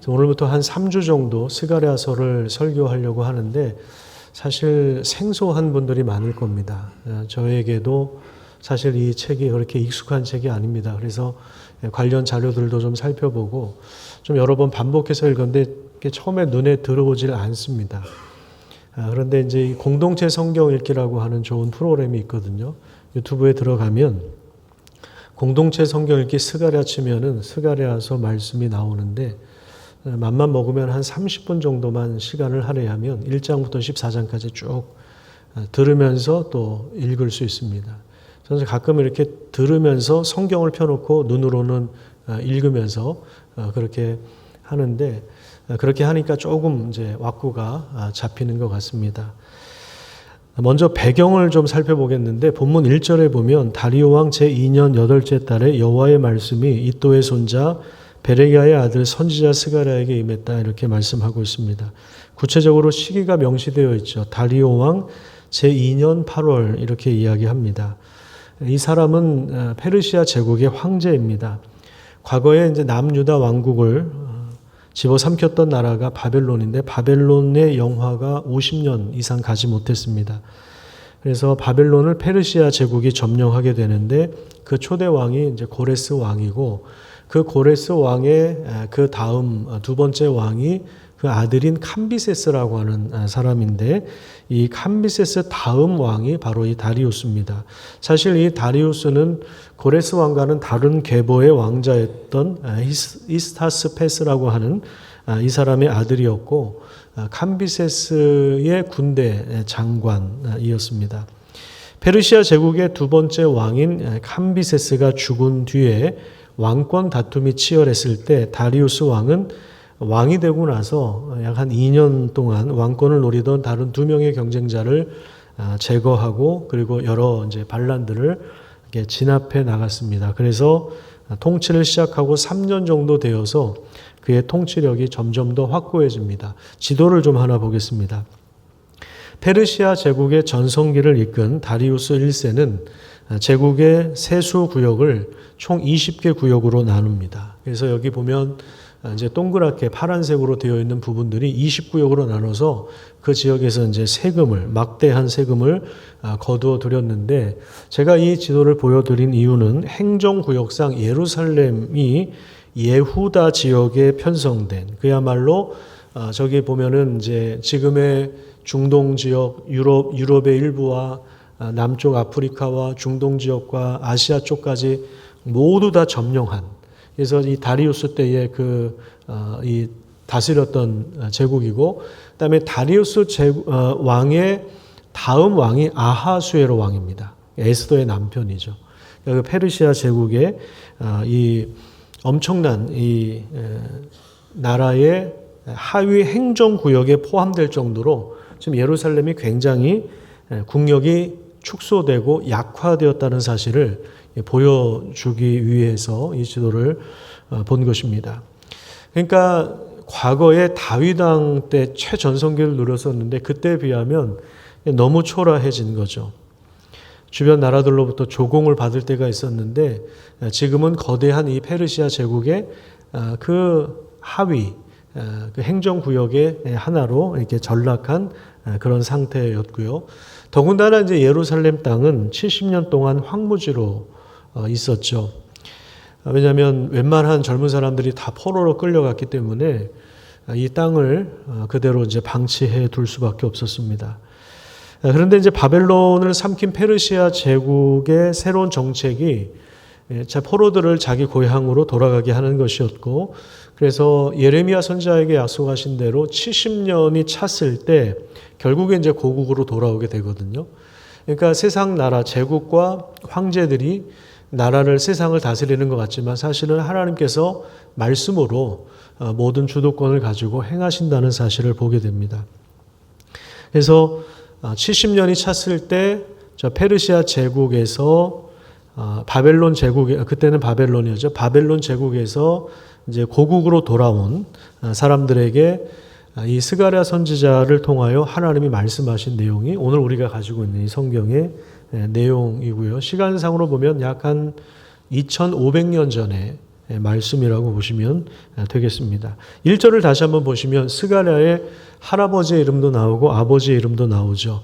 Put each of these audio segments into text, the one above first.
오늘부터 한 3주 정도 스가랴서를 설교하려고 하는데 사실 생소한 분들이 많을 겁니다. 저에게도 사실 이 책이 그렇게 익숙한 책이 아닙니다. 그래서 관련 자료들도 좀 살펴보고 좀 여러 번 반복해서 읽었는데 처음에 눈에 들어오질 않습니다. 그런데 이제 이 공동체 성경 읽기라고 하는 좋은 프로그램이 있거든요. 유튜브에 들어가면 공동체 성경 읽기 스가랴 치면은 스가랴서 말씀이 나오는데 맘만 먹으면 한 30분 정도만 시간을 할애하면 1장부터 14장까지 쭉 들으면서 또 읽을 수 있습니다. 저는 가끔 이렇게 들으면서 성경을 펴놓고 눈으로는 읽으면서 그렇게 하는데 그렇게 하니까 조금 이제 왁구가 잡히는 것 같습니다. 먼저 배경을 좀 살펴보겠는데 본문 1절에 보면 다리오 왕 제2년 8째 달에 여호와의 말씀이 이도의 손자 베레기야의 아들 선지자 스가랴에게 임했다 이렇게 말씀하고 있습니다. 구체적으로 시기가 명시되어 있죠. 다리오 왕 제2년 8월 이렇게 이야기합니다. 이 사람은 페르시아 제국의 황제입니다. 과거에 이제 남유다 왕국을 집어삼켰던 나라가 바벨론인데 바벨론의 영화가 50년 이상 가지 못했습니다. 그래서 바벨론을 페르시아 제국이 점령하게 되는데 그 초대 왕이 이제 고레스 왕이고 그 고레스 왕의 그 다음 두 번째 왕이 그 아들인 캄비세스라고 하는 사람인데 이 캄비세스 다음 왕이 바로 이 다리우스입니다. 사실 이 다리우스는 고레스 왕과는 다른 계보의 왕자였던 이스타스페스라고 하는 이 사람의 아들이었고 캄비세스의 군대 장관이었습니다. 페르시아 제국의 두 번째 왕인 캄비세스가 죽은 뒤에 왕권 다툼이 치열했을 때 다리우스 왕은 왕이 되고 나서 약 한 2년 동안 왕권을 노리던 다른 두 명의 경쟁자를 제거하고 그리고 여러 이제 반란들을 이렇게 진압해 나갔습니다. 그래서 통치를 시작하고 3년 정도 되어서 그의 통치력이 점점 더 확고해집니다. 지도를 좀 하나 보겠습니다. 페르시아 제국의 전성기를 이끈 다리우스 1세는 제국의 세수 구역을 총 20개 구역으로 나눕니다. 그래서 여기 보면 이제 동그랗게 파란색으로 되어 있는 부분들이 20구역으로 나눠서 그 지역에서 이제 세금을 막대한 세금을 거두어 들였는데 제가 이 지도를 보여드린 이유는 행정구역상 예루살렘이 예후다 지역에 편성된 그야말로 저기 보면은 이제 지금의 중동 지역 유럽의 일부와 남쪽 아프리카와 중동 지역과 아시아 쪽까지 모두 다 점령한 그래서 이 다리우스 때에 이 다스렸던 제국이고, 그다음에 다리우스 왕의 다음 왕이 아하수에로 왕입니다. 에스더의 남편이죠. 그러니까 페르시아 제국의 이 엄청난 이 나라의 하위 행정 구역에 포함될 정도로 지금 예루살렘이 굉장히 국력이 축소되고 약화되었다는 사실을 보여주기 위해서 이 지도를 본 것입니다. 그러니까 과거에 다윗 왕 때 최전성기를 누렸었는데 그때에 비하면 너무 초라해진 거죠. 주변 나라들로부터 조공을 받을 때가 있었는데 지금은 거대한 이 페르시아 제국의 그 하위 그 행정구역의 하나로 이렇게 전락한 그런 상태였고요. 더군다나 이제 예루살렘 땅은 70년 동안 황무지로 있었죠. 왜냐하면 웬만한 젊은 사람들이 다 포로로 끌려갔기 때문에 이 땅을 그대로 이제 방치해 둘 수밖에 없었습니다. 그런데 이제 바벨론을 삼킨 페르시아 제국의 새로운 정책이 포로들을 자기 고향으로 돌아가게 하는 것이었고, 그래서 예레미야 선지자에게 약속하신 대로 70년이 찼을 때 결국에 이제 고국으로 돌아오게 되거든요. 그러니까 세상 나라 제국과 황제들이 나라를 세상을 다스리는 것 같지만 사실은 하나님께서 말씀으로 모든 주도권을 가지고 행하신다는 사실을 보게 됩니다. 그래서 70년이 찼을 때 저 페르시아 제국에서 바벨론 제국에 그때는 바벨론이었죠. 바벨론 제국에서 이제 고국으로 돌아온 사람들에게 이 스가랴 선지자를 통하여 하나님이 말씀하신 내용이 오늘 우리가 가지고 있는 이 성경의 내용이고요. 시간상으로 보면 약 한 2500년 전에 말씀이라고 보시면 되겠습니다. 1절을 다시 한번 보시면 스가랴의 할아버지의 이름도 나오고 아버지의 이름도 나오죠.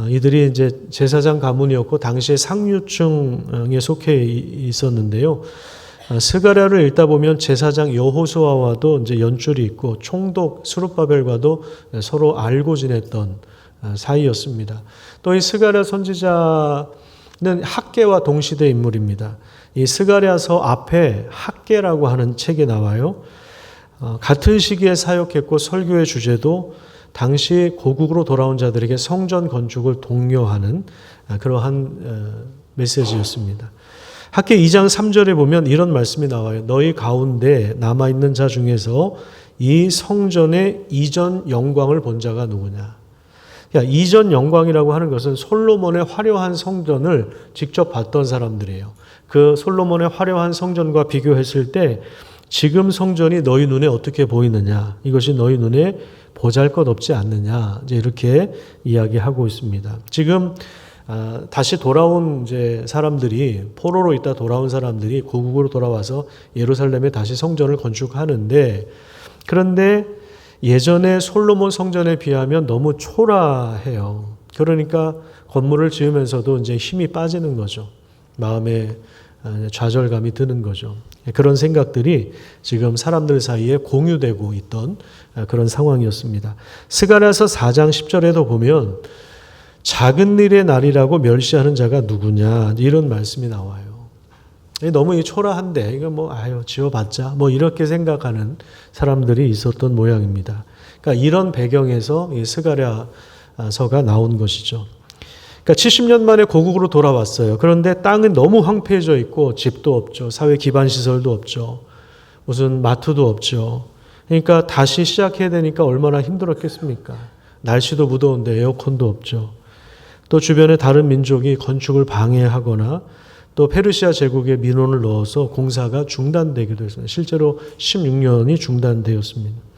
이들이 이제 제사장 가문이었고 당시에 상류층에 속해 있었는데요. 스가랴를 읽다 보면 제사장 여호수아와도 이제 연줄이 있고 총독 스룹바벨과도 서로 알고 지냈던 사이였습니다. 또 이 스가랴 선지자는 학개와 동시대 인물입니다. 이 스가랴서 앞에 학개라고 하는 책이 나와요. 같은 시기에 사역했고 설교의 주제도 당시 고국으로 돌아온 자들에게 성전 건축을 독려하는 그러한 메시지였습니다. 학개 2장 3절에 보면 이런 말씀이 나와요. 너희 가운데 남아있는 자 중에서 이 성전의 이전 영광을 본 자가 누구냐. 그러니까 이전 영광이라고 하는 것은 솔로몬의 화려한 성전을 직접 봤던 사람들이에요. 그 솔로몬의 화려한 성전과 비교했을 때 지금 성전이 너희 눈에 어떻게 보이느냐. 이것이 너희 눈에 보잘것없지 않느냐. 이제 이렇게 이야기하고 있습니다. 지금 다시 돌아온 이제 사람들이 포로로 있다 돌아온 사람들이 고국으로 돌아와서 예루살렘에 다시 성전을 건축하는데 그런데 예전에 솔로몬 성전에 비하면 너무 초라해요. 그러니까 건물을 지으면서도 이제 힘이 빠지는 거죠. 마음에 좌절감이 드는 거죠. 그런 생각들이 지금 사람들 사이에 공유되고 있던 그런 상황이었습니다. 스가랴서 4장 10절에도 보면 작은 일의 날이라고 멸시하는 자가 누구냐 이런 말씀이 나와요. 너무 초라한데 이거 뭐 지어봤자 뭐 이렇게 생각하는 사람들이 있었던 모양입니다. 그러니까 이런 배경에서 이 스가랴서가 나온 것이죠. 그러니까 70년 만에 고국으로 돌아왔어요. 그런데 땅은 너무 황폐해져 있고 집도 없죠. 사회 기반 시설도 없죠. 무슨 마트도 없죠. 그러니까 다시 시작해야 되니까 얼마나 힘들었겠습니까? 날씨도 무더운데 에어컨도 없죠. 또 주변에 다른 민족이 건축을 방해하거나 또 페르시아 제국에 민원을 넣어서 공사가 중단되기도 했습니다. 실제로 16년이 중단되었습니다.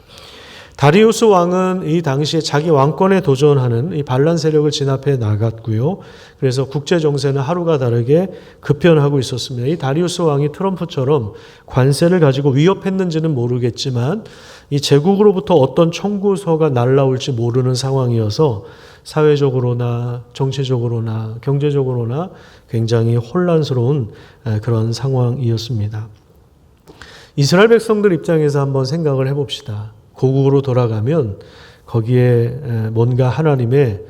다리우스 왕은 이 당시에 자기 왕권에 도전하는 이 반란 세력을 진압해 나갔고요. 그래서 국제 정세는 하루가 다르게 급변하고 있었습니다. 이 다리우스 왕이 트럼프처럼 관세를 가지고 위협했는지는 모르겠지만 이 제국으로부터 어떤 청구서가 날라올지 모르는 상황이어서 사회적으로나 정치적으로나 경제적으로나 굉장히 혼란스러운 그런 상황이었습니다. 이스라엘 백성들 입장에서 한번 생각을 해봅시다. 고국으로 돌아가면 거기에 뭔가 하나님의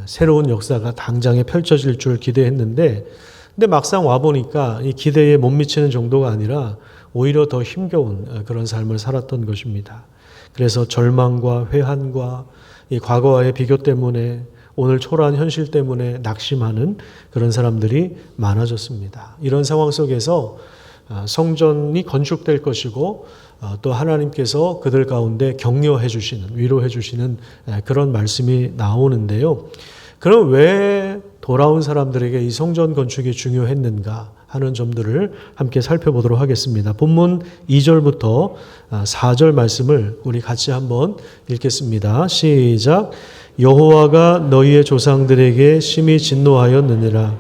새로운 역사가 당장에 펼쳐질 줄 기대했는데 근데 막상 와보니까 이 기대에 못 미치는 정도가 아니라 오히려 더 힘겨운 그런 삶을 살았던 것입니다. 그래서 절망과 회한과 이 과거와의 비교 때문에 오늘 초라한 현실 때문에 낙심하는 그런 사람들이 많아졌습니다. 이런 상황 속에서 성전이 건축될 것이고 또 하나님께서 그들 가운데 격려해 주시는, 위로해 주시는 그런 말씀이 나오는데요. 그럼 왜 돌아온 사람들에게 이 성전 건축이 중요했는가 하는 점들을 함께 살펴보도록 하겠습니다. 본문 2절부터 4절 말씀을 우리 같이 한번 읽겠습니다. 시작. 여호와가 너희의 조상들에게 심히 진노하였느니라.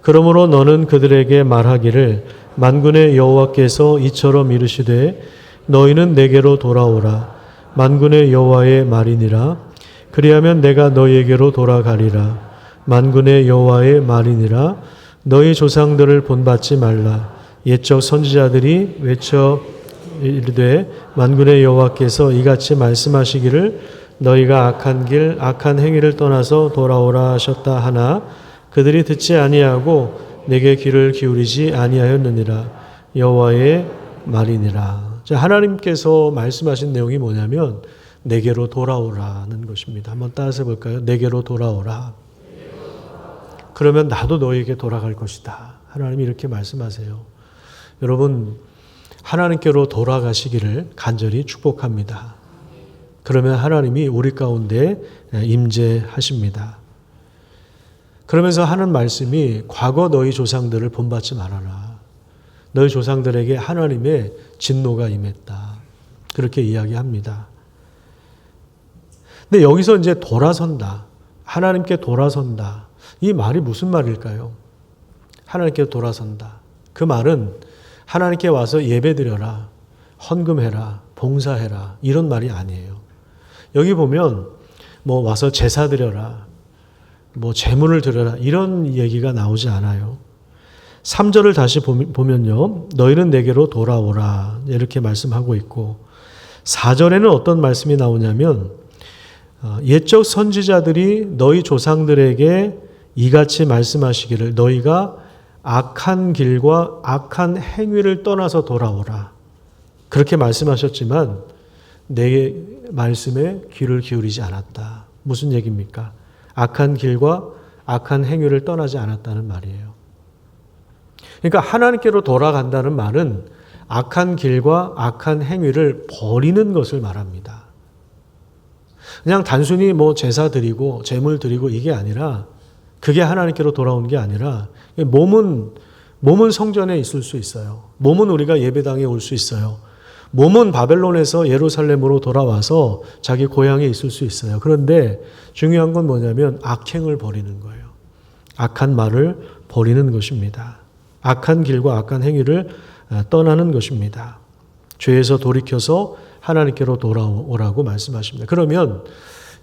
그러므로 너는 그들에게 말하기를 만군의 여호와께서 이처럼 이르시되 너희는 내게로 돌아오라. 만군의 여호와의 말이니라. 그리하면 내가 너희에게로 돌아가리라. 만군의 여호와의 말이니라. 너희 조상들을 본받지 말라. 옛적 선지자들이 외쳐 이르되 만군의 여호와께서 이같이 말씀하시기를 너희가 악한 길 악한 행위를 떠나서 돌아오라 하셨다 하나 그들이 듣지 아니하고 내게 귀를 기울이지 아니하였느니라. 여호와의 말이니라. 자, 하나님께서 말씀하신 내용이 뭐냐면 내게로 돌아오라는 것입니다. 한번 따라서 볼까요? 내게로 돌아오라. 그러면 나도 너에게 돌아갈 것이다. 하나님이 이렇게 말씀하세요. 여러분, 하나님께로 돌아가시기를 간절히 축복합니다. 그러면 하나님이 우리 가운데 임재하십니다. 그러면서 하는 말씀이 과거 너희 조상들을 본받지 말아라. 너희 조상들에게 하나님의 진노가 임했다. 그렇게 이야기합니다. 근데 여기서 이제 돌아선다. 하나님께 돌아선다. 이 말이 무슨 말일까요? 하나님께 돌아선다. 그 말은 하나님께 와서 예배드려라, 헌금해라, 봉사해라 이런 말이 아니에요. 여기 보면 뭐 와서 제사 드려라, 뭐 제물을 드려라 이런 얘기가 나오지 않아요. 3절을 다시 보면요. 너희는 내게로 돌아오라 이렇게 말씀하고 있고 4절에는 어떤 말씀이 나오냐면 옛적 선지자들이 너희 조상들에게 이같이 말씀하시기를 너희가 악한 길과 악한 행위를 떠나서 돌아오라. 그렇게 말씀하셨지만 내 말씀에 귀를 기울이지 않았다. 무슨 얘기입니까? 악한 길과 악한 행위를 떠나지 않았다는 말이에요. 그러니까 하나님께로 돌아간다는 말은 악한 길과 악한 행위를 버리는 것을 말합니다. 그냥 단순히 뭐 제사 드리고 제물 드리고 이게 아니라 그게 하나님께로 돌아오는 게 아니라 몸은 성전에 있을 수 있어요. 몸은 우리가 예배당에 올 수 있어요. 몸은 바벨론에서 예루살렘으로 돌아와서 자기 고향에 있을 수 있어요. 그런데 중요한 건 뭐냐면 악행을 버리는 거예요. 악한 말을 버리는 것입니다. 악한 길과 악한 행위를 떠나는 것입니다. 죄에서 돌이켜서 하나님께로 돌아오라고 말씀하십니다. 그러면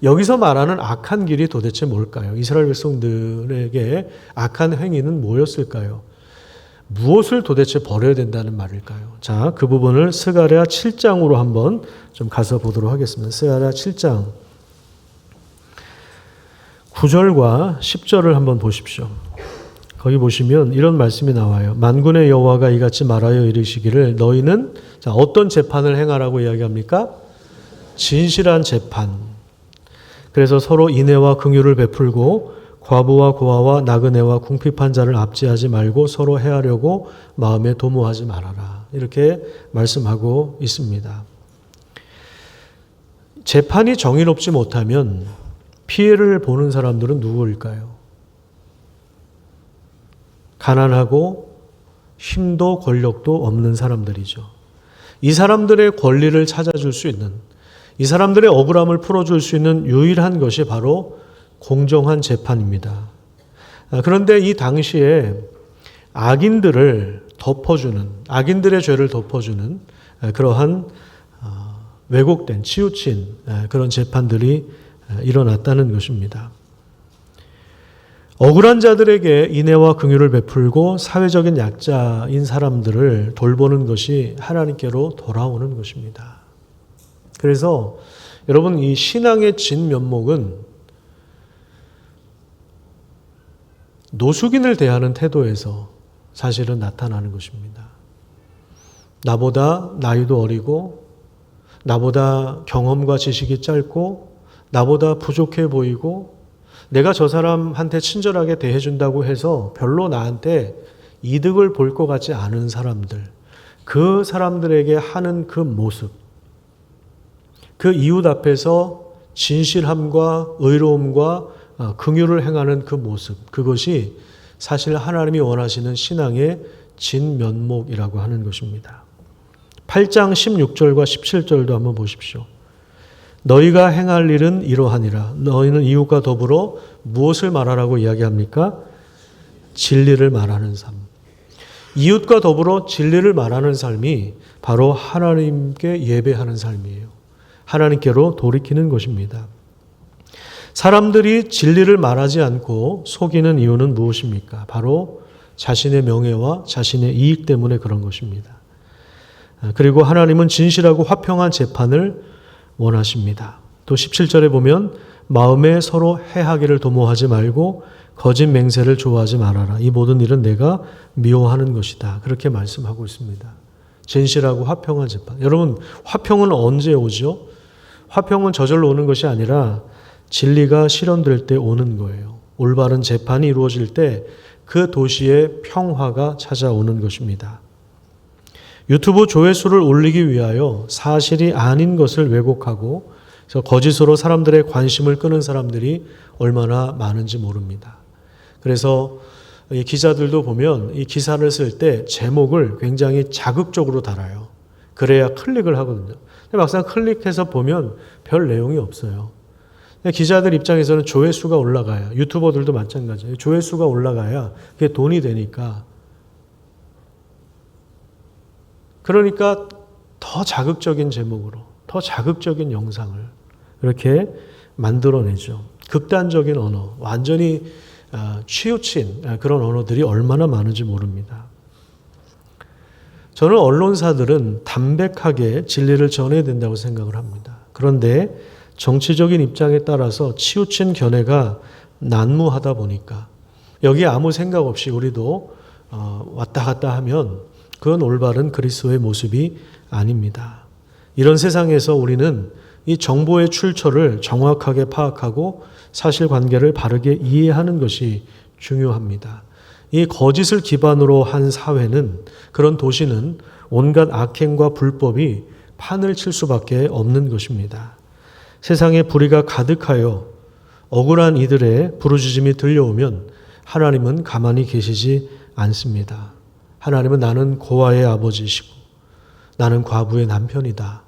여기서 말하는 악한 길이 도대체 뭘까요? 이스라엘 백성들에게 악한 행위는 뭐였을까요? 무엇을 도대체 버려야 된다는 말일까요? 자, 그 부분을 스가랴 7장으로 한번 좀 가서 보도록 하겠습니다. 스가랴 7장 9절과 10절을 한번 보십시오. 거기 보시면 이런 말씀이 나와요. 만군의 여호와가 이같이 말하여 이르시기를 너희는 자, 어떤 재판을 행하라고 이야기합니까? 진실한 재판. 그래서 서로 인애와 긍휼을 베풀고 과부와 고아와 나그네와 궁핍한 자를 압제하지 말고 서로 해하려고 마음에 도모하지 말아라. 이렇게 말씀하고 있습니다. 재판이 정의롭지 못하면 피해를 보는 사람들은 누구일까요? 가난하고 힘도 권력도 없는 사람들이죠. 이 사람들의 권리를 찾아줄 수 있는, 이 사람들의 억울함을 풀어줄 수 있는 유일한 것이 바로 공정한 재판입니다. 그런데 이 당시에 악인들을 덮어주는, 악인들의 죄를 덮어주는 그러한 왜곡된, 치우친 그런 재판들이 일어났다는 것입니다. 억울한 자들에게 인애와 긍휼을 베풀고 사회적인 약자인 사람들을 돌보는 것이 하나님께로 돌아오는 것입니다. 그래서 여러분 이 신앙의 진면목은 노숙인을 대하는 태도에서 사실은 나타나는 것입니다. 나보다 나이도 어리고 나보다 경험과 지식이 짧고 나보다 부족해 보이고 내가 저 사람한테 친절하게 대해준다고 해서 별로 나한테 이득을 볼 것 같지 않은 사람들, 그 사람들에게 하는 그 모습, 그 이웃 앞에서 진실함과 의로움과 긍휼을 행하는 그 모습, 그것이 사실 하나님이 원하시는 신앙의 진면목이라고 하는 것입니다. 8장 16절과 17절도 한번 보십시오. 너희가 행할 일은 이러하니라. 너희는 이웃과 더불어 무엇을 말하라고 이야기합니까? 진리를 말하는 삶. 이웃과 더불어 진리를 말하는 삶이 바로 하나님께 예배하는 삶이에요. 하나님께로 돌이키는 것입니다. 사람들이 진리를 말하지 않고 속이는 이유는 무엇입니까? 바로 자신의 명예와 자신의 이익 때문에 그런 것입니다. 그리고 하나님은 진실하고 화평한 재판을 원하십니다. 또 17절에 보면 마음에 서로 해하기를 도모하지 말고 거짓 맹세를 좋아하지 말아라. 이 모든 일은 내가 미워하는 것이다. 그렇게 말씀하고 있습니다. 진실하고 화평한 재판. 여러분 화평은 언제 오죠? 화평은 저절로 오는 것이 아니라 진리가 실현될 때 오는 거예요. 올바른 재판이 이루어질 때 그 도시에 평화가 찾아오는 것입니다. 유튜브 조회수를 올리기 위하여 사실이 아닌 것을 왜곡하고 그래서 거짓으로 사람들의 관심을 끄는 사람들이 얼마나 많은지 모릅니다. 그래서 이 기자들도 보면 이 기사를 쓸 때 제목을 굉장히 자극적으로 달아요. 그래야 클릭을 하거든요. 근데 막상 클릭해서 보면 별 내용이 없어요. 기자들 입장에서는 조회수가 올라가야, 유튜버들도 마찬가지예요. 조회수가 올라가야 그게 돈이 되니까 그러니까 더 자극적인 제목으로, 더 자극적인 영상을 이렇게 만들어내죠. 극단적인 언어, 완전히 치우친 그런 언어들이 얼마나 많은지 모릅니다. 저는 언론사들은 담백하게 진리를 전해야 된다고 생각을 합니다. 그런데 정치적인 입장에 따라서 치우친 견해가 난무하다 보니까 여기에 아무 생각 없이 우리도 왔다 갔다 하면 그건 올바른 그리스도의 모습이 아닙니다. 이런 세상에서 우리는 이 정보의 출처를 정확하게 파악하고 사실관계를 바르게 이해하는 것이 중요합니다. 이 거짓을 기반으로 한 사회는, 그런 도시는 온갖 악행과 불법이 판을 칠 수밖에 없는 것입니다. 세상에 불의가 가득하여 억울한 이들의 부르짖음이 들려오면 하나님은 가만히 계시지 않습니다. 하나님은 나는 고아의 아버지시고 나는 과부의 남편이다.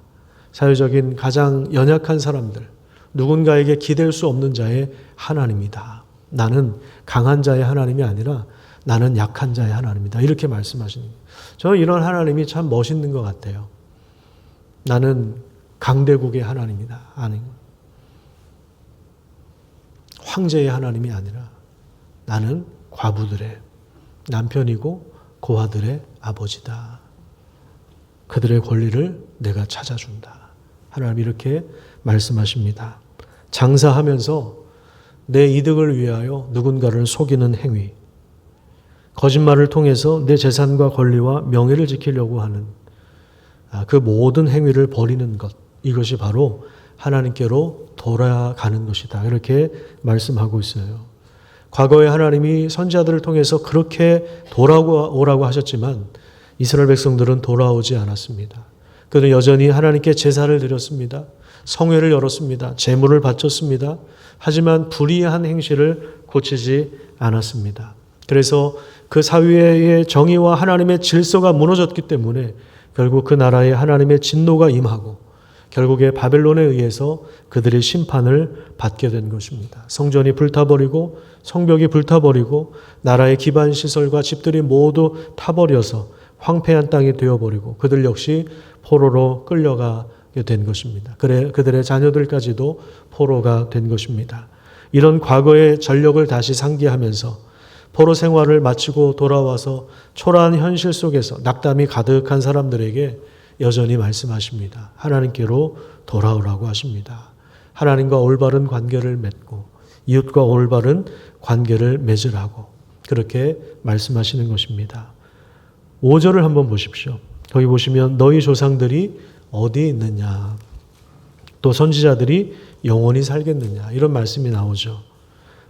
사회적인 가장 연약한 사람들, 누군가에게 기댈 수 없는 자의 하나님이다. 나는 강한 자의 하나님이 아니라 나는 약한 자의 하나님이다. 이렇게 말씀하시는 거예요. 저는 이런 하나님이 참 멋있는 것 같아요. 나는 강대국의 하나님이다. 아니, 황제의 하나님이 아니라 나는 과부들의 남편이고 고아들의 아버지다. 그들의 권리를 내가 찾아준다. 하나님 이렇게 말씀하십니다. 장사하면서 내 이득을 위하여 누군가를 속이는 행위, 거짓말을 통해서 내 재산과 권리와 명예를 지키려고 하는 그 모든 행위를 버리는 것, 이것이 바로 하나님께로 돌아가는 것이다. 이렇게 말씀하고 있어요. 과거에 하나님이 선지자들을 통해서 그렇게 돌아오라고 하셨지만 이스라엘 백성들은 돌아오지 않았습니다. 그들은 여전히 하나님께 제사를 드렸습니다. 성회를 열었습니다. 제물을 바쳤습니다. 하지만 불의한 행실을 고치지 않았습니다. 그래서 그 사회의 정의와 하나님의 질서가 무너졌기 때문에 결국 그 나라에 하나님의 진노가 임하고 결국에 바벨론에 의해서 그들의 심판을 받게 된 것입니다. 성전이 불타버리고 성벽이 불타버리고 나라의 기반 시설과 집들이 모두 타버려서 황폐한 땅이 되어버리고 그들 역시 포로로 끌려가게 된 것입니다. 그들의 자녀들까지도 포로가 된 것입니다. 이런 과거의 전력을 다시 상기하면서 포로 생활을 마치고 돌아와서 초라한 현실 속에서 낙담이 가득한 사람들에게 여전히 말씀하십니다. 하나님께로 돌아오라고 하십니다. 하나님과 올바른 관계를 맺고 이웃과 올바른 관계를 맺으라고 그렇게 말씀하시는 것입니다. 5절을 한번 보십시오. 거기 보시면 너희 조상들이 어디에 있느냐, 또 선지자들이 영원히 살겠느냐, 이런 말씀이 나오죠.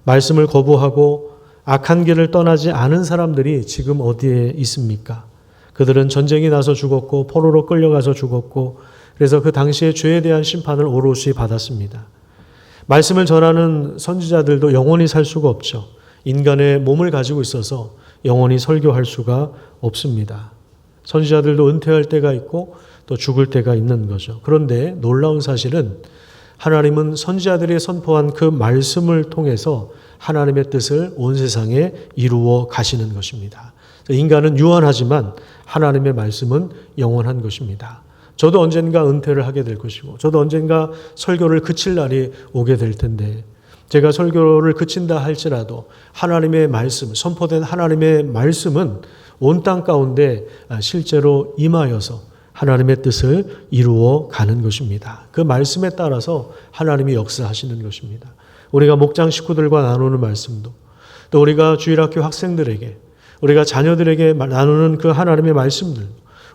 말씀을 거부하고 악한 길을 떠나지 않은 사람들이 지금 어디에 있습니까? 그들은 전쟁이 나서 죽었고 포로로 끌려가서 죽었고 그래서 그 당시에 죄에 대한 심판을 오롯이 받았습니다. 말씀을 전하는 선지자들도 영원히 살 수가 없죠. 인간의 몸을 가지고 있어서 영원히 설교할 수가 없습니다. 선지자들도 은퇴할 때가 있고 또 죽을 때가 있는 거죠. 그런데 놀라운 사실은 하나님은 선지자들이 선포한 그 말씀을 통해서 하나님의 뜻을 온 세상에 이루어 가시는 것입니다. 인간은 유한하지만 하나님의 말씀은 영원한 것입니다. 저도 언젠가 은퇴를 하게 될 것이고 저도 언젠가 설교를 그칠 날이 오게 될 텐데 제가 설교를 그친다 할지라도 하나님의 말씀, 선포된 하나님의 말씀은 온 땅 가운데 실제로 임하여서 하나님의 뜻을 이루어 가는 것입니다. 그 말씀에 따라서 하나님이 역사하시는 것입니다. 우리가 목장 식구들과 나누는 말씀도 또 우리가 주일학교 학생들에게 우리가 자녀들에게 나누는 그 하나님의 말씀들,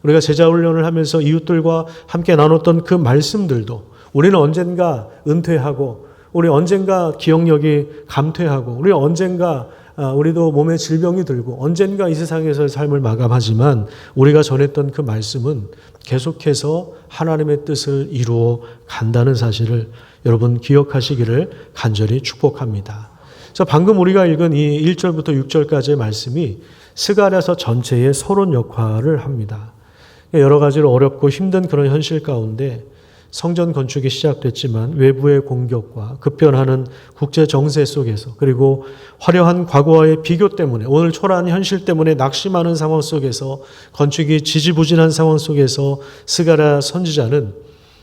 우리가 제자훈련을 하면서 이웃들과 함께 나눴던 그 말씀들도 우리는 언젠가 은퇴하고 우리 언젠가 기억력이 감퇴하고 우리 언젠가 우리도 몸에 질병이 들고 언젠가 이 세상에서의 삶을 마감하지만 우리가 전했던 그 말씀은 계속해서 하나님의 뜻을 이루어 간다는 사실을 여러분 기억하시기를 간절히 축복합니다. 그래서 방금 우리가 읽은 이 1절부터 6절까지의 말씀이 스가랴서 전체의 서론 역할을 합니다. 여러 가지로 어렵고 힘든 그런 현실 가운데 성전 건축이 시작됐지만 외부의 공격과 급변하는 국제 정세 속에서 그리고 화려한 과거와의 비교 때문에 오늘 초라한 현실 때문에 낙심하는 상황 속에서 건축이 지지부진한 상황 속에서 스가랴 선지자는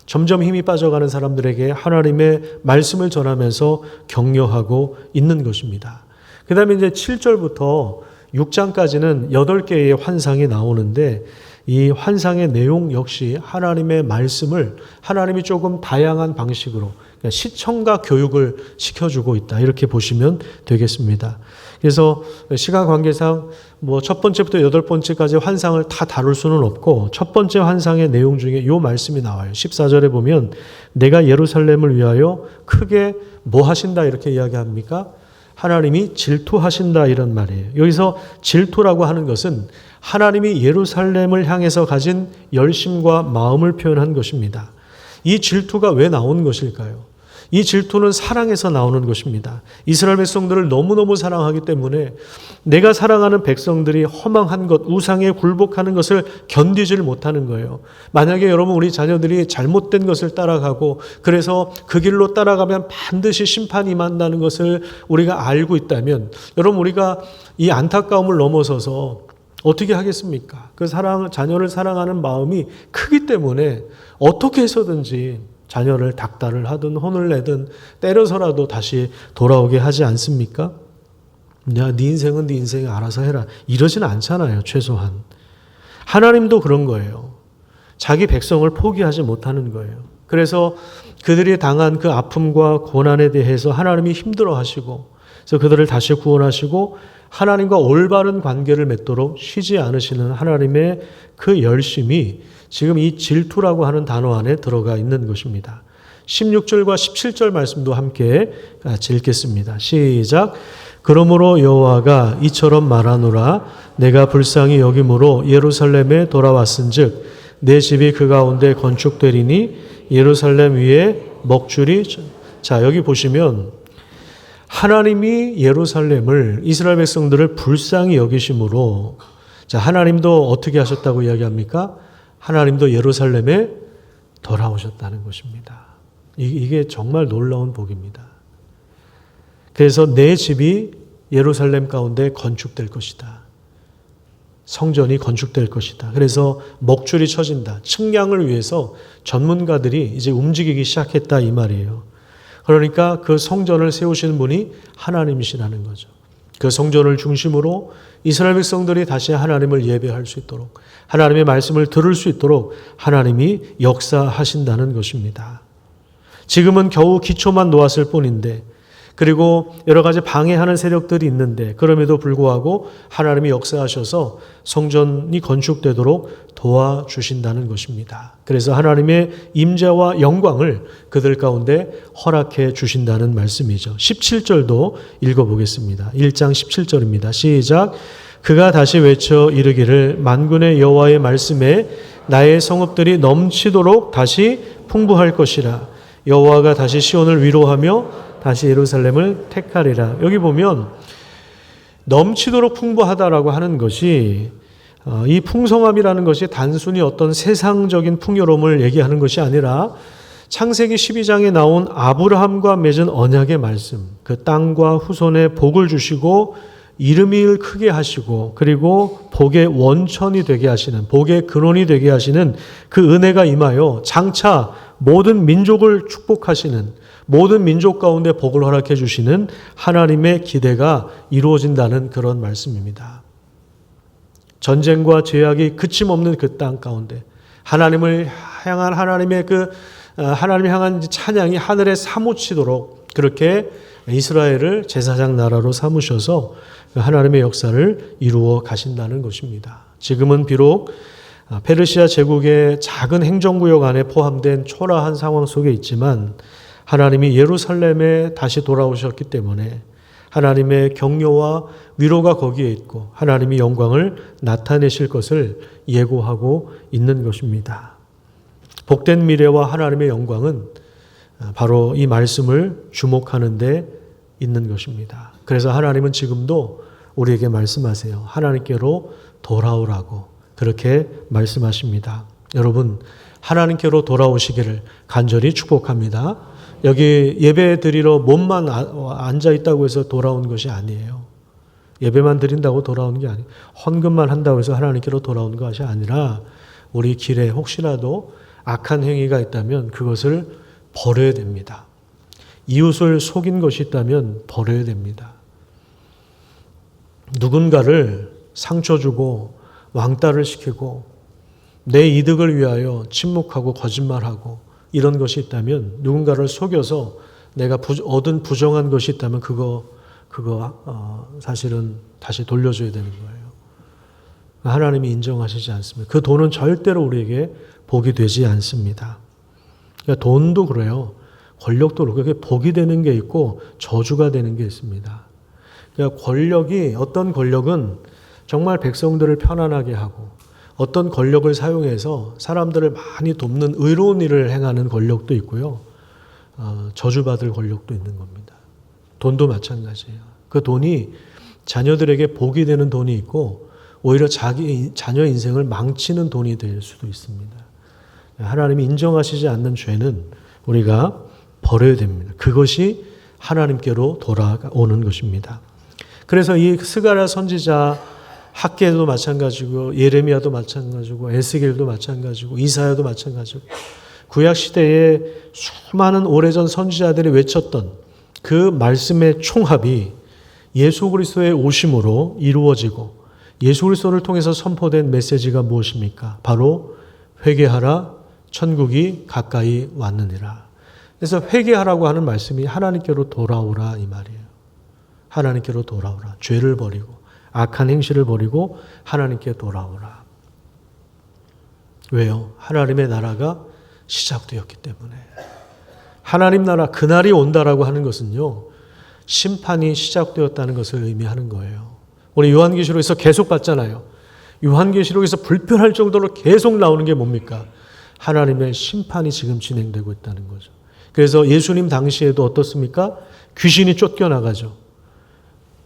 점점 힘이 빠져가는 사람들에게 하나님의 말씀을 전하면서 격려하고 있는 것입니다. 그 다음에 이제 7절부터 6장까지는 8개의 환상이 나오는데 이 환상의 내용 역시 하나님의 말씀을 하나님이 조금 다양한 방식으로 그러니까 시청과 교육을 시켜주고 있다. 이렇게 보시면 되겠습니다. 그래서 시간 관계상 첫 번째부터 8번째까지 환상을 다 다룰 수는 없고 첫 번째 환상의 내용 중에 이 말씀이 나와요. 14절에 보면 내가 예루살렘을 위하여 크게 뭐 하신다 이렇게 이야기합니까? 하나님이 질투하신다 이런 말이에요. 여기서 질투라고 하는 것은 하나님이 예루살렘을 향해서 가진 열심과 마음을 표현한 것입니다. 이 질투가 왜 나온 것일까요? 이 질투는 사랑에서 나오는 것입니다. 이스라엘 백성들을 너무너무 사랑하기 때문에 내가 사랑하는 백성들이 허망한 것, 우상에 굴복하는 것을 견디질 못하는 거예요. 만약에 여러분 우리 자녀들이 잘못된 것을 따라가고 그래서 그 길로 따라가면 반드시 심판이 임한다는 것을 우리가 알고 있다면 여러분 우리가 이 안타까움을 넘어서서 어떻게 하겠습니까? 그 자녀를 사랑하는 마음이 크기 때문에 어떻게 해서든지 자녀를 닥달을 하든 혼을 내든 때려서라도 다시 돌아오게 하지 않습니까? 야, 네 인생은 네 인생이 알아서 해라. 이러지는 않잖아요, 최소한. 하나님도 그런 거예요. 자기 백성을 포기하지 못하는 거예요. 그래서 그들이 당한 그 아픔과 고난에 대해서 하나님이 힘들어 하시고 그래서 그들을 다시 구원하시고 하나님과 올바른 관계를 맺도록 쉬지 않으시는 하나님의 그 열심이 지금 이 질투라고 하는 단어 안에 들어가 있는 것입니다. 16절과 17절 말씀도 함께 같이 읽겠습니다. 시작. 그러므로 여호와가 이처럼 말하노라. 내가 불쌍히 여김으로 예루살렘에 돌아왔은즉 내 집이 그 가운데 건축되리니 예루살렘 위에 먹줄이. 자, 여기 보시면 하나님이 예루살렘을 이스라엘 백성들을 불쌍히 여기심으로 자, 하나님도 어떻게 하셨다고 이야기합니까? 하나님도 예루살렘에 돌아오셨다는 것입니다. 이게 정말 놀라운 복입니다. 그래서 내 집이 예루살렘 가운데 건축될 것이다. 성전이 건축될 것이다. 그래서 먹줄이 쳐진다. 측량을 위해서 전문가들이 이제 움직이기 시작했다 이 말이에요. 그러니까 그 성전을 세우시는 분이 하나님이시라는 거죠. 그 성전을 중심으로 이스라엘 백성들이 다시 하나님을 예배할 수 있도록 하나님의 말씀을 들을 수 있도록 하나님이 역사하신다는 것입니다. 지금은 겨우 기초만 놓았을 뿐인데 그리고 여러 가지 방해하는 세력들이 있는데 그럼에도 불구하고 하나님이 역사하셔서 성전이 건축되도록 도와주신다는 것입니다. 그래서 하나님의 임재와 영광을 그들 가운데 허락해 주신다는 말씀이죠. 17절도 읽어보겠습니다. 1장 17절입니다. 시작. 그가 다시 외쳐 이르기를 만군의 여호와의 말씀에 나의 성읍들이 넘치도록 다시 풍부할 것이라. 여호와가 다시 시온을 위로하며 다시 예루살렘을 택하리라. 여기 보면 넘치도록 풍부하다라고 하는 것이 이 풍성함이라는 것이 단순히 어떤 세상적인 풍요로움을 얘기하는 것이 아니라 창세기 12장에 나온 아브라함과 맺은 언약의 말씀, 그 땅과 후손에 복을 주시고 이름을 크게 하시고 그리고 복의 원천이 되게 하시는 복의 근원이 되게 하시는 그 은혜가 임하여 장차 모든 민족을 축복하시는 모든 민족 가운데 복을 허락해 주시는 하나님의 기대가 이루어진다는 그런 말씀입니다. 전쟁과 죄악이 그침없는 그 땅 가운데 하나님을 향한 하나님의 하나님을 향한 찬양이 하늘에 사무치도록 그렇게 이스라엘을 제사장 나라로 삼으셔서 하나님의 역사를 이루어 가신다는 것입니다. 지금은 비록 페르시아 제국의 작은 행정구역 안에 포함된 초라한 상황 속에 있지만 하나님이 예루살렘에 다시 돌아오셨기 때문에 하나님의 격려와 위로가 거기에 있고 하나님이 영광을 나타내실 것을 예고하고 있는 것입니다. 복된 미래와 하나님의 영광은 바로 이 말씀을 주목하는 데 있는 것입니다. 그래서 하나님은 지금도 우리에게 말씀하세요. 하나님께로 돌아오라고 그렇게 말씀하십니다. 여러분, 하나님께로 돌아오시기를 간절히 축복합니다. 여기 예배 드리러 몸만 앉아 있다고 해서 돌아온 것이 아니에요. 예배만 드린다고 돌아오는 게 아니에요. 헌금만 한다고 해서 하나님께로 돌아오는 것이 아니라 우리 길에 혹시라도 악한 행위가 있다면 그것을 버려야 됩니다. 이웃을 속인 것이 있다면 버려야 됩니다. 누군가를 상처 주고 왕따를 시키고 내 이득을 위하여 침묵하고 거짓말하고 이런 것이 있다면, 누군가를 속여서 내가 얻은 부정한 것이 있다면 그거 사실은 다시 돌려줘야 되는 거예요. 하나님이 인정하시지 않습니다. 그 돈은 절대로 우리에게 복이 되지 않습니다. 그러니까 돈도 그래요. 권력도 그렇고 그게 복이 되는 게 있고 저주가 되는 게 있습니다. 그러니까 어떤 권력은 정말 백성들을 편안하게 하고, 어떤 권력을 사용해서 사람들을 많이 돕는 의로운 일을 행하는 권력도 있고요. 저주받을 권력도 있는 겁니다. 돈도 마찬가지예요. 그 돈이 자녀들에게 복이 되는 돈이 있고 오히려 자기 자녀 인생을 망치는 돈이 될 수도 있습니다. 하나님이 인정하시지 않는 죄는 우리가 버려야 됩니다. 그것이 하나님께로 돌아오는 것입니다. 그래서 이 스가랴 선지자, 학개도 마찬가지고 예레미야도 마찬가지고 에스겔도 마찬가지고 이사야도 마찬가지고 구약 시대에 수많은 오래전 선지자들이 외쳤던 그 말씀의 총합이 예수 그리스도의 오심으로 이루어지고, 예수 그리스도를 통해서 선포된 메시지가 무엇입니까? 바로 회개하라, 천국이 가까이 왔느니라. 그래서 회개하라고 하는 말씀이 하나님께로 돌아오라 이 말이에요. 하나님께로 돌아오라. 죄를 버리고 악한 행실을 버리고 하나님께 돌아오라. 왜요? 하나님의 나라가 시작되었기 때문에. 하나님 나라 그날이 온다라고 하는 것은요, 심판이 시작되었다는 것을 의미하는 거예요. 우리 요한계시록에서 계속 봤잖아요. 요한계시록에서 불편할 정도로 계속 나오는 게 뭡니까? 하나님의 심판이 지금 진행되고 있다는 거죠. 그래서 예수님 당시에도 어떻습니까? 귀신이 쫓겨나가죠.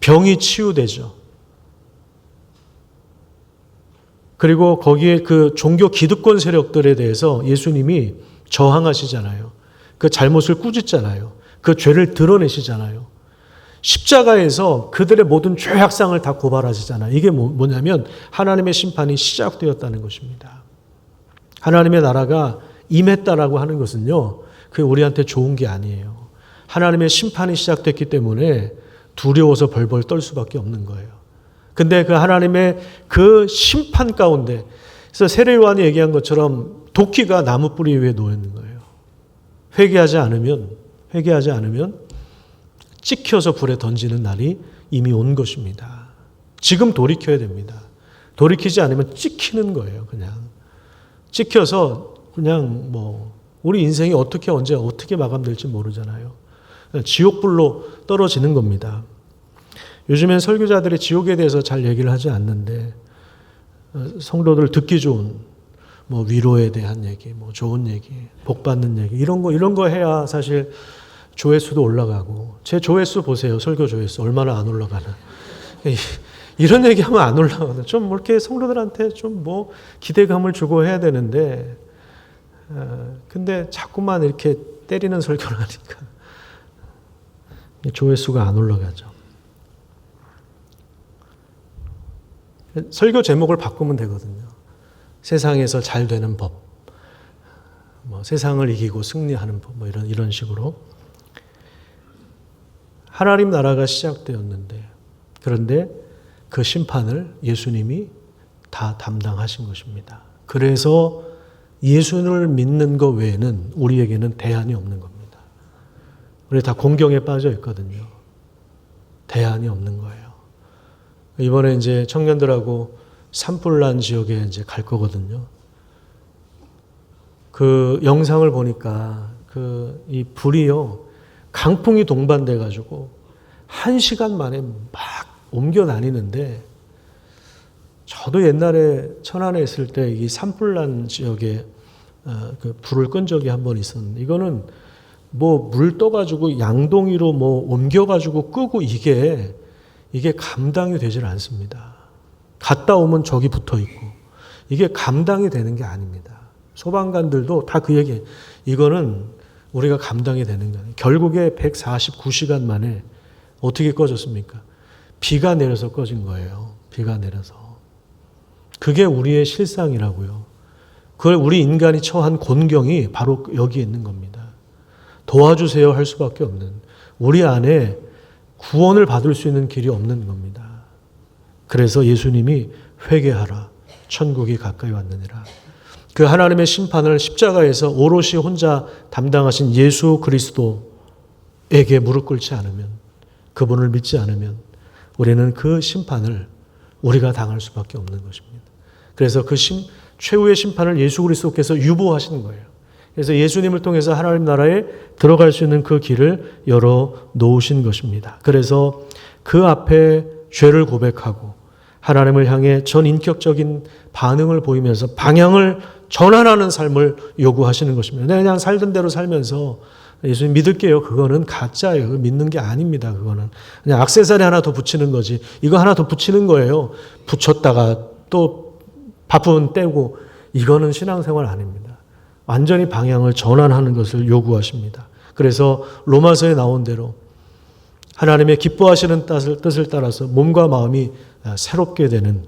병이 치유되죠. 그리고 거기에 그 종교 기득권 세력들에 대해서 예수님이 저항하시잖아요. 그 잘못을 꾸짖잖아요. 그 죄를 드러내시잖아요. 십자가에서 그들의 모든 죄악상을 다 고발하시잖아요. 이게 뭐냐면 하나님의 심판이 시작되었다는 것입니다. 하나님의 나라가 임했다라고 하는 것은요, 그게 우리한테 좋은 게 아니에요. 하나님의 심판이 시작됐기 때문에 두려워서 벌벌 떨 수밖에 없는 거예요. 근데 그 하나님의 그 심판 가운데, 그래서 세례 요한이 얘기한 것처럼 도끼가 나무 뿌리 위에 놓여 있는 거예요. 회개하지 않으면 찍혀서 불에 던지는 날이 이미 온 것입니다. 지금 돌이켜야 됩니다. 돌이키지 않으면 찍히는 거예요. 그냥 찍혀서 그냥 우리 인생이 언제 어떻게 마감될지 모르잖아요. 지옥불로 떨어지는 겁니다. 요즘엔 설교자들이 지옥에 대해서 잘 얘기를 하지 않는데, 성도들 듣기 좋은 위로에 대한 얘기, 좋은 얘기, 복 받는 얘기, 이런 거 해야 사실 조회수도 올라가고, 제 조회수 보세요. 설교 조회수 얼마나 안 올라가나. 이런 얘기하면 안 올라가거든요. 좀 이렇게 성도들한테 좀 기대감을 주고 해야 되는데, 근데 자꾸만 이렇게 때리는 설교를 하니까 조회수가 안 올라가죠. 설교 제목을 바꾸면 되거든요. 세상에서 잘 되는 법, 세상을 이기고 승리하는 법, 이런 식으로. 하나님 나라가 시작되었는데, 그런데 그 심판을 예수님이 다 담당하신 것입니다. 그래서 예수를 믿는 것 외에는 우리에게는 대안이 없는 겁니다. 우리 다 공경에 빠져 있거든요. 대안이 없는 거예요. 이번에 이제 청년들하고 산불난 지역에 이제 갈 거거든요. 그 영상을 보니까 이 불이요, 강풍이 동반돼 가지고 1시간 만에 막 옮겨 다니는데, 저도 옛날에 천안에 있을 때 이 산불난 지역에 그 불을 끈 적이 한 번 있었는데, 이거는 물 떠가지고 양동이로 옮겨가지고 끄고 이게 감당이 되질 않습니다. 갔다 오면 저기 붙어 있고, 이게 감당이 되는 게 아닙니다. 소방관들도 다 그 얘기예요. 이거는 우리가 감당이 되는 거예요. 결국에 149시간 만에 어떻게 꺼졌습니까? 비가 내려서 꺼진 거예요. 비가 내려서. 그게 우리의 실상이라고요. 그걸 우리 인간이 처한 곤경이 바로 여기에 있는 겁니다. 도와주세요 할 수밖에 없는, 우리 안에 구원을 받을 수 있는 길이 없는 겁니다. 그래서 예수님이 회개하라, 천국이 가까이 왔느니라. 그 하나님의 심판을 십자가에서 오롯이 혼자 담당하신 예수 그리스도에게 무릎 꿇지 않으면, 그분을 믿지 않으면 우리는 그 심판을 우리가 당할 수밖에 없는 것입니다. 그래서 그 최후의 심판을 예수 그리스도께서 유보하시는 거예요. 그래서 예수님을 통해서 하나님 나라에 들어갈 수 있는 그 길을 열어 놓으신 것입니다. 그래서 그 앞에 죄를 고백하고 하나님을 향해 전인격적인 반응을 보이면서 방향을 전환하는 삶을 요구하시는 것입니다. 내가 그냥 살던 대로 살면서 예수님 믿을게요. 그거는 가짜예요. 믿는 게 아닙니다. 그거는 그냥 액세서리 하나 더 붙이는 거지. 이거 하나 더 붙이는 거예요. 붙였다가 또 바쁘면 떼고, 이거는 신앙생활 아닙니다. 완전히 방향을 전환하는 것을 요구하십니다. 그래서 로마서에 나온 대로 하나님의 기뻐하시는 뜻을 따라서 몸과 마음이 새롭게 되는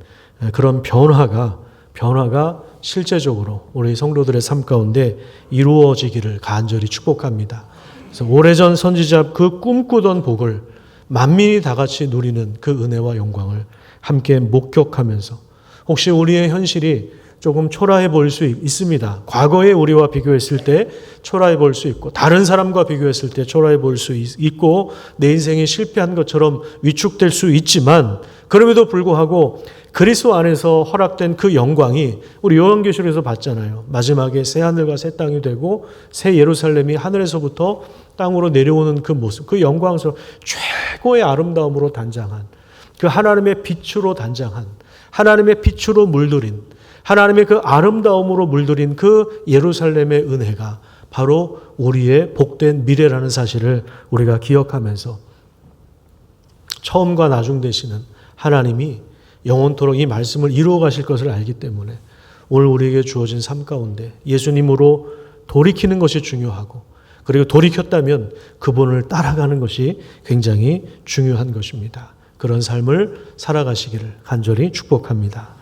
그런 변화가 실제적으로 우리 성도들의 삶 가운데 이루어지기를 간절히 축복합니다. 그래서 오래전 선지자 그 꿈꾸던 복을 만민이 다 같이 누리는 그 은혜와 영광을 함께 목격하면서, 혹시 우리의 현실이 조금 초라해 보일 수 있습니다. 과거의 우리와 비교했을 때 초라해 보일 수 있고, 다른 사람과 비교했을 때 초라해 보일 수 있고, 내 인생이 실패한 것처럼 위축될 수 있지만, 그럼에도 불구하고 그리스도 안에서 허락된 그 영광이 우리 요한계시록에서 봤잖아요. 마지막에 새 하늘과 새 땅이 되고 새 예루살렘이 하늘에서부터 땅으로 내려오는 그 모습, 그 영광스러운 최고의 아름다움으로 단장한, 그 하나님의 빛으로 단장한, 하나님의 빛으로 물들인, 하나님의 그 아름다움으로 물들인 그 예루살렘의 은혜가 바로 우리의 복된 미래라는 사실을 우리가 기억하면서, 처음과 나중 되시는 하나님이 영원토록 이 말씀을 이루어 가실 것을 알기 때문에 오늘 우리에게 주어진 삶 가운데 예수님으로 돌이키는 것이 중요하고, 그리고 돌이켰다면 그분을 따라가는 것이 굉장히 중요한 것입니다. 그런 삶을 살아가시기를 간절히 축복합니다.